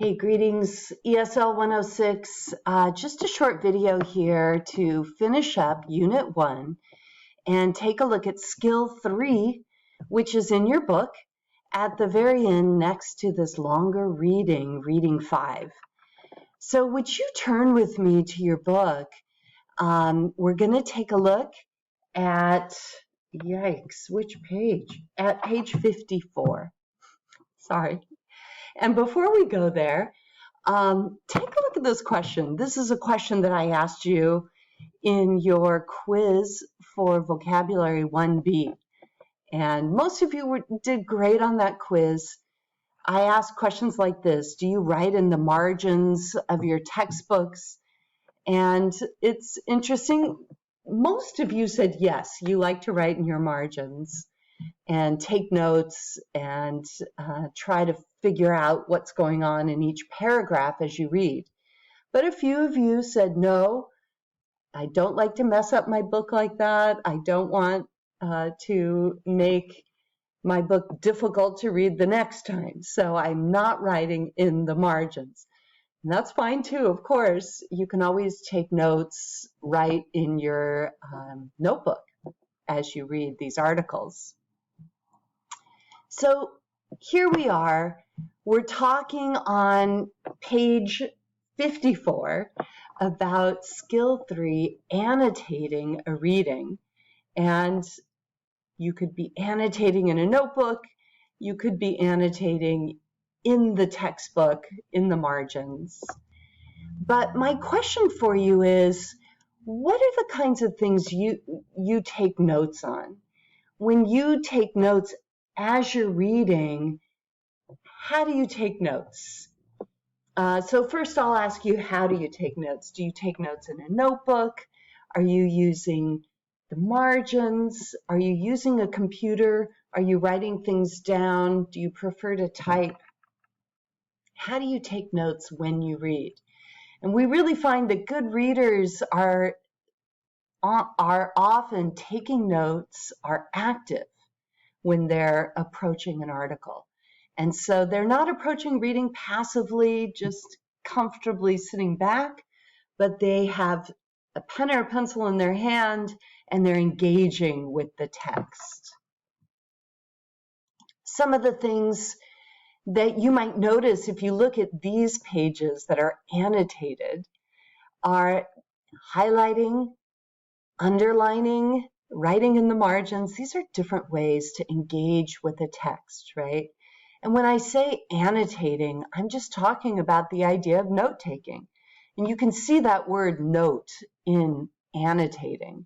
Hey, greetings, ESL 106. Just a short video here to finish up Unit 1 and take a look at Skill 3, which is in your book at the very end next to this longer reading, Reading 5. So would you turn with me to your book? We're going to take a look at, yikes, which page? At page 54. Sorry. And before we go there, take a look at this question. This is a question that I asked you in your quiz for Vocabulary 1B. And most of you did great on that quiz. I asked questions like this. Do you write in the margins of your textbooks? And it's interesting. Most of you said yes, you like to write in your margins and take notes and try to figure out what's going on in each paragraph as you read. But a few of you said, no, I don't like to mess up my book like that. I don't want to make my book difficult to read the next time. So I'm not writing in the margins. And that's fine too, of course. You can always take notes right in your notebook as you read these articles. So here we are. We're talking on page 54 about Skill 3, annotating a reading. And you could be annotating in a notebook. You could be annotating in the textbook, in the margins. But my question for you is, what are the kinds of things you take notes on? When you take notes as you're reading, how do you take notes? So first I'll ask you, how do you take notes? Do you take notes in a notebook? Are you using the margins? Are you using a computer? Are you writing things down? Do you prefer to type? How do you take notes when you read? And we really find that good readers are often taking notes, are active when they're approaching an article. And so they're not approaching reading passively, just comfortably sitting back, but they have a pen or a pencil in their hand and they're engaging with the text. Some of the things that you might notice if you look at these pages that are annotated are highlighting, underlining, writing in the margins. These are different ways to engage with a text, right? And when I say annotating, I'm just talking about the idea of note-taking. And you can see that word note in annotating.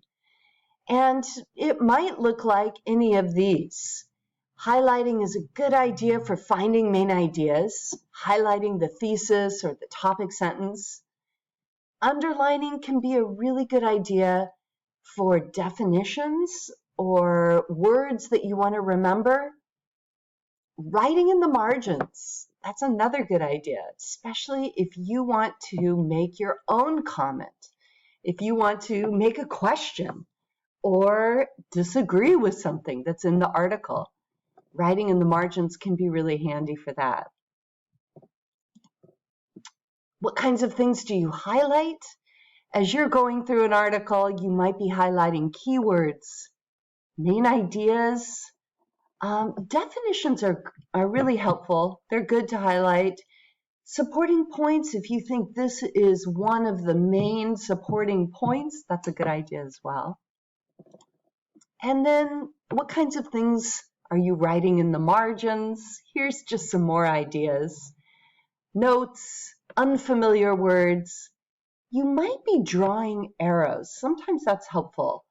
And it might look like any of these. Highlighting is a good idea for finding main ideas, highlighting the thesis or the topic sentence. Underlining can be a really good idea for definitions or words that you want to remember. Writing in the margins, that's another good idea, especially if you want to make your own comment, if you want to make a question or disagree with something that's in the article. Writing in the margins can be really handy for that. What kinds of things do you highlight? As you're going through an article, you might be highlighting keywords, main ideas. Definitions are really helpful. They're good to highlight. Supporting points, if you think this is one of the main supporting points, that's a good idea as well. And then what kinds of things are you writing in the margins? Here's just some more ideas. Notes, unfamiliar words. You might be drawing arrows. Sometimes that's helpful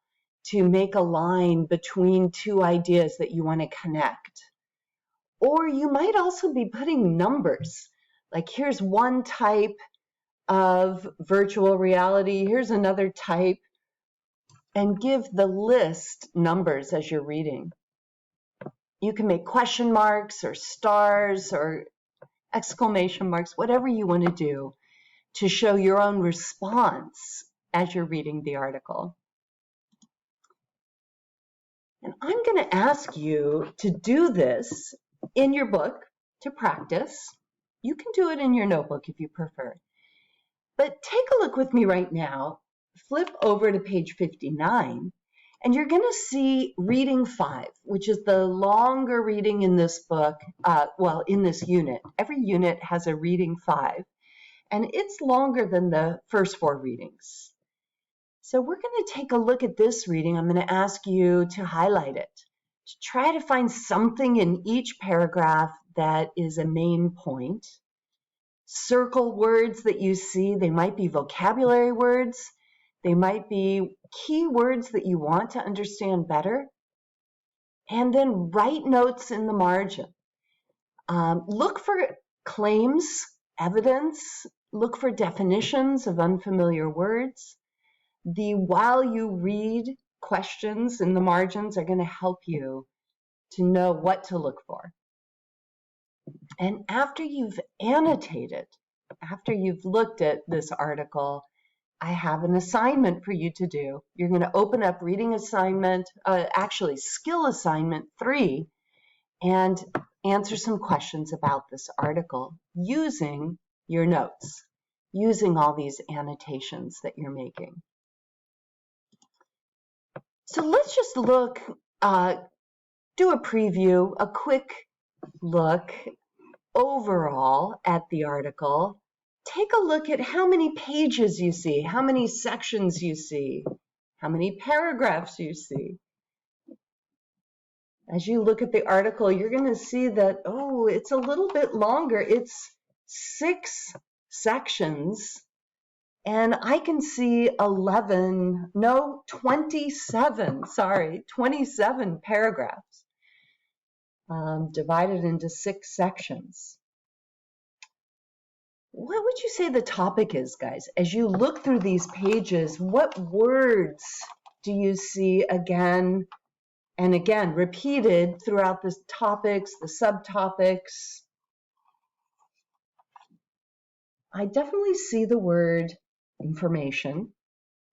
to make a line between two ideas that you want to connect. Or you might also be putting numbers. Like here's one type of virtual reality, here's another type, and give the list numbers as you're reading. You can make question marks or stars or exclamation marks, whatever you want to do to show your own response as you're reading the article. And I'm going to ask you to do this in your book to practice. You can do it in your notebook if you prefer. But take a look with me right now. Flip over to page 59, and you're going to see reading 5, which is the longer reading in this book, in this unit. Every unit has a reading 5, and it's longer than the first 4 readings. So we're going to take a look at this reading. I'm going to ask you to highlight it, to try to find something in each paragraph that is a main point. Circle words that you see. They might be vocabulary words. They might be key words that you want to understand better. And then write notes in the margin. Look for claims, evidence. Look for definitions of unfamiliar words. The while you read questions in the margins are going to help you to know what to look for. And after you've annotated, after you've looked at this article, I have an assignment for you to do. You're going to open up reading assignment, skill assignment 3, and answer some questions about this article using your notes, using all these annotations that you're making. So let's just look, do a preview, a quick look overall at the article. Take a look at how many pages you see, how many sections you see, how many paragraphs you see. As you look at the article, you're going to see that, oh, it's a little bit longer. It's 6 sections. And I can see 27 paragraphs divided into 6 sections. What would you say the topic is, guys? As you look through these pages, what words do you see again and again repeated throughout the topics, the subtopics? I definitely see the word information.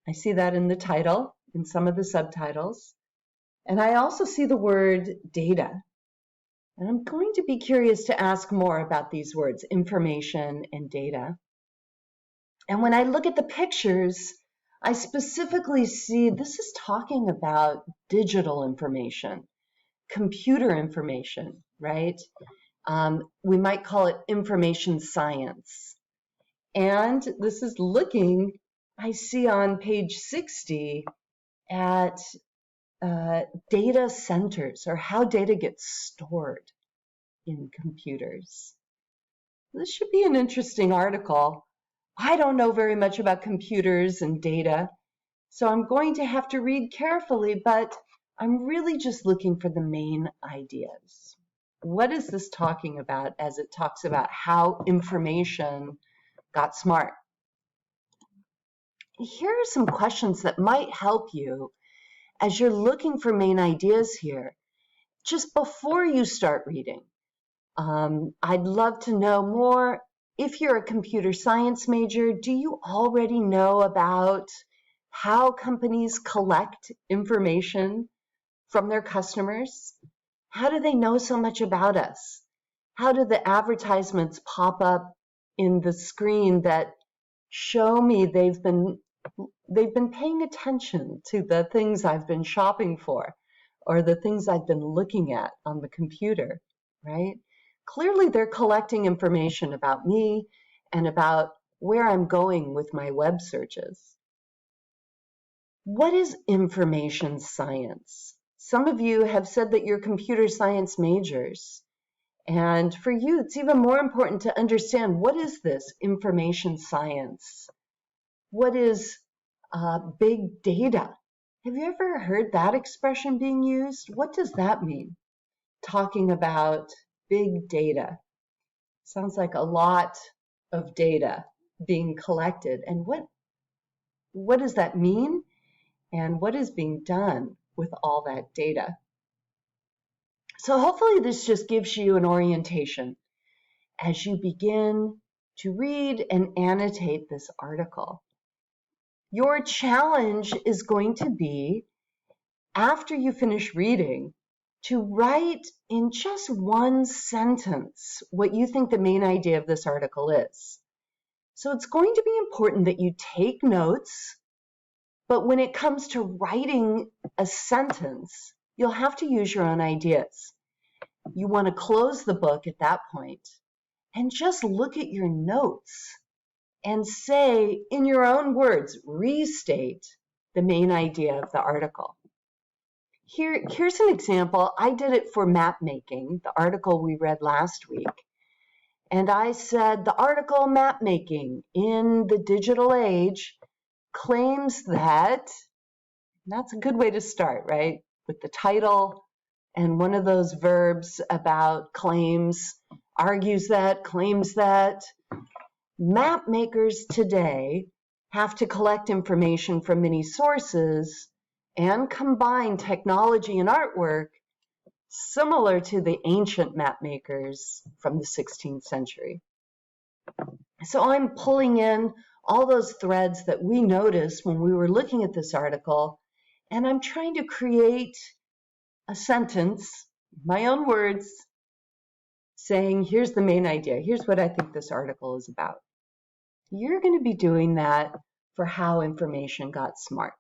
I see that in the title, in some of the subtitles. And I also see the word data. And I'm going to be curious to ask more about these words, information and data. And when I look at the pictures, I specifically see this is talking about digital information, computer information, right? We might call it information science. And this is looking, I see on page 60 at data centers, or how data gets stored in computers. This should be an interesting article. I don't know very much about computers and data, so I'm going to have to read carefully, but I'm really just looking for the main ideas. What is this talking about as it talks about how information got smart? Here are some questions that might help you as you're looking for main ideas here, just before you start reading. I'd love to know more. If you're a computer science major, do you already know about how companies collect information from their customers? How do they know so much about us? How do the advertisements pop up in the screen that show me they've been paying attention to the things I've been shopping for or the things I've been looking at on the computer, right? Clearly, they're collecting information about me and about where I'm going with my web searches. What is information science? Some of you have said that you're computer science majors. And for you, it's even more important to understand, what is this information science? What is big data? Have you ever heard that expression being used? What does that mean? Talking about big data. Sounds like a lot of data being collected. And what does that mean? And what is being done with all that data? So hopefully this just gives you an orientation as you begin to read and annotate this article. Your challenge is going to be, after you finish reading, to write in just one sentence what you think the main idea of this article is. So it's going to be important that you take notes, but when it comes to writing a sentence, you'll have to use your own ideas. You want to close the book at that point and just look at your notes and say, in your own words, restate the main idea of the article. Here's an example. I did it for map making, the article we read last week. And I said, the article map making in the digital age claims that, and that's a good way to start, right? With the title and one of those verbs about claims, argues that, claims that. Map makers today have to collect information from many sources and combine technology and artwork similar to the ancient map makers from the 16th century. So I'm pulling in all those threads that we noticed when we were looking at this article, and I'm trying to create a sentence, my own words, saying, here's the main idea. Here's what I think this article is about. You're going to be doing that for how information got smart.